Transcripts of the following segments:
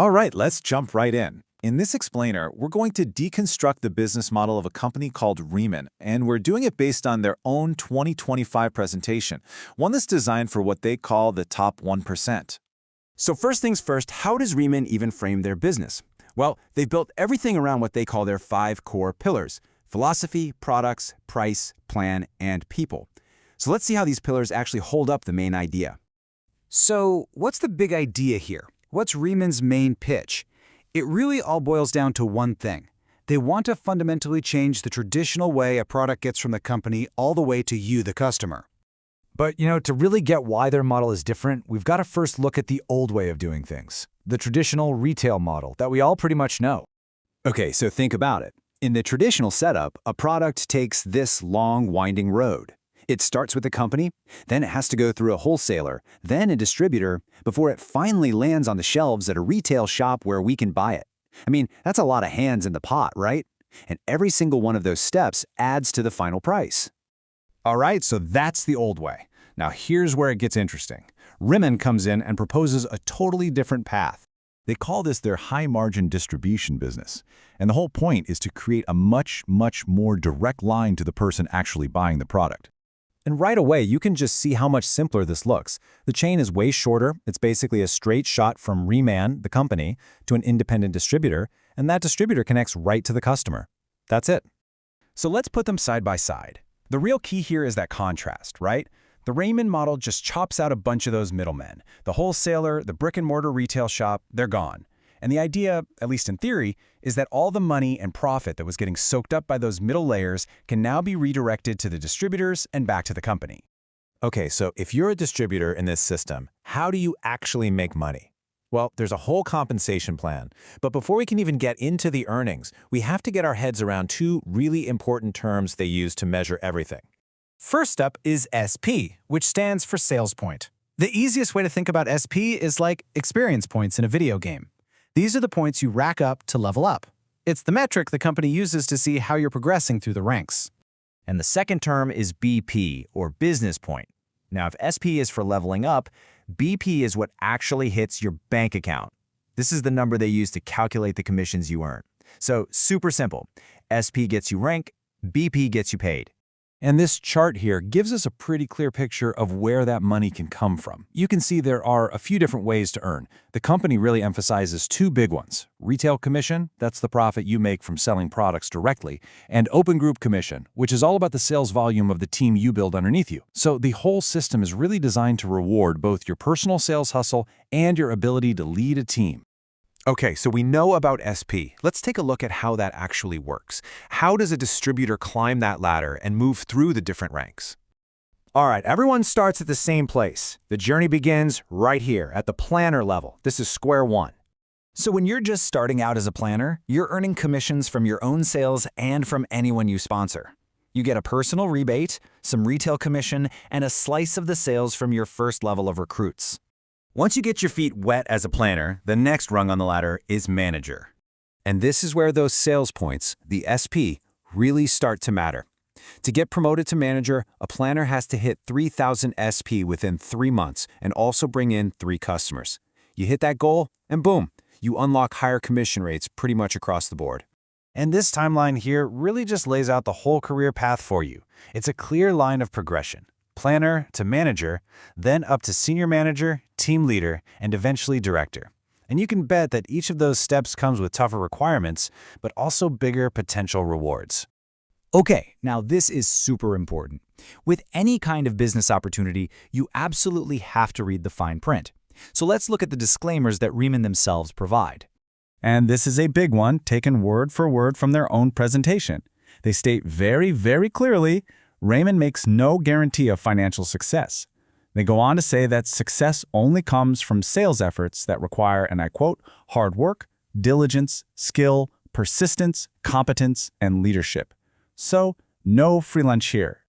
All right, let's jump right in. In this explainer, we're going to deconstruct the business model of a company called Riman, and we're doing it based on their own 2025 presentation, one that's designed for what they call the top 1%. So first things first, how does Riman even frame their business? Well, they've built everything around what they call their 5 core pillars: philosophy, products, price, plan, and people. So let's see how these pillars actually hold up the main idea. So, what's the big idea here? What's Riman's main pitch? It really all boils down to one thing. They want to fundamentally change the traditional way a product gets from the company all the way to you, the customer. But, to really get why their model is different, we've got to first look at the old way of doing things, the traditional retail model that we all pretty much know. Okay, so think about it. In the traditional setup, a product takes this long, winding road. It starts with a company, then it has to go through a wholesaler, then a distributor, before it finally lands on the shelves at a retail shop where we can buy it. I mean, that's a lot of hands in the pot, right? And every single one of those steps adds to the final price. All right, so that's the old way. Now here's where it gets interesting. Riman comes in and proposes a totally different path. They call this their high-margin distribution business. And the whole point is to create a much more direct line to the person actually buying the product. And right away, you can just see how much simpler this looks. The chain is way shorter. It's basically a straight shot from Riman, the company, to an independent distributor, and that distributor connects right to the customer. That's it. So let's put them side by side. The real key here is that contrast, right? The Riman model just chops out a bunch of those middlemen. The wholesaler, the brick-and-mortar retail shop, they're gone. And the idea, at least in theory, is that all the money and profit that was getting soaked up by those middle layers can now be redirected to the distributors and back to the company. Okay, so if you're a distributor in this system, how do you actually make money? Well, there's a whole compensation plan. But before we can even get into the earnings, we have to get our heads around 2 really important terms they use to measure everything. First up is SP, which stands for sales point. The easiest way to think about SP is like experience points in a video game. These are the points you rack up to level up. It's the metric the company uses to see how you're progressing through the ranks. And the second term is BP, or business point. Now, if SP is for leveling up, BP is what actually hits your bank account. This is the number they use to calculate the commissions you earn. So, super simple. SP gets you rank, BP gets you paid. And this chart here gives us a pretty clear picture of where that money can come from. You can see there are a few different ways to earn. The company really emphasizes 2 big ones: retail commission, that's the profit you make from selling products directly, and open group commission, which is all about the sales volume of the team you build underneath you. So the whole system is really designed to reward both your personal sales hustle and your ability to lead a team. Okay, so we know about SP. Let's take a look at how that actually works. How does a distributor climb that ladder and move through the different ranks? All right, everyone starts at the same place. The journey begins right here at the planner level. This is square one. So when you're just starting out as a planner, you're earning commissions from your own sales and from anyone you sponsor. You get a personal rebate, some retail commission, and a slice of the sales from your first level of recruits. Once you get your feet wet as a planner, the next rung on the ladder is manager. And this is where those sales points, the SP, really start to matter. To get promoted to manager, a planner has to hit 3,000 SP within 3 months and also bring in 3 customers. You hit that goal, and boom, you unlock higher commission rates pretty much across the board. And this timeline here really just lays out the whole career path for you. It's a clear line of progression. Planner to manager, then up to senior manager, team leader, and eventually director. And you can bet that each of those steps comes with tougher requirements, but also bigger potential rewards. Okay, now this is super important. With any kind of business opportunity, you absolutely have to read the fine print. So let's look at the disclaimers that Riman themselves provide. And this is a big one, taken word for word from their own presentation. They state very clearly, Riman makes no guarantee of financial success. They go on to say that success only comes from sales efforts that require, and I quote, hard work, diligence, skill, persistence, competence, and leadership. So, no free lunch here.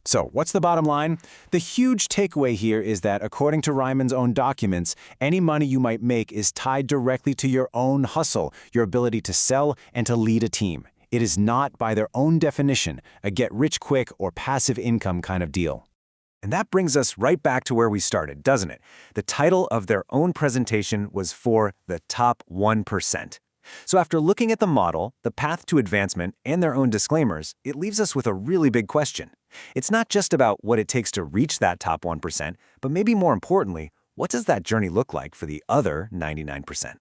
So, what's the bottom line? The huge takeaway here is that, according to Riman's own documents, any money you might make is tied directly to your own hustle, your ability to sell and to lead a team. It is not, by their own definition, a get-rich-quick or passive income kind of deal. And that brings us right back to where we started, doesn't it? The title of their own presentation was for the top 1%. So after looking at the model, the path to advancement, and their own disclaimers, it leaves us with a really big question. It's not just about what it takes to reach that top 1%, but maybe more importantly, what does that journey look like for the other 99%?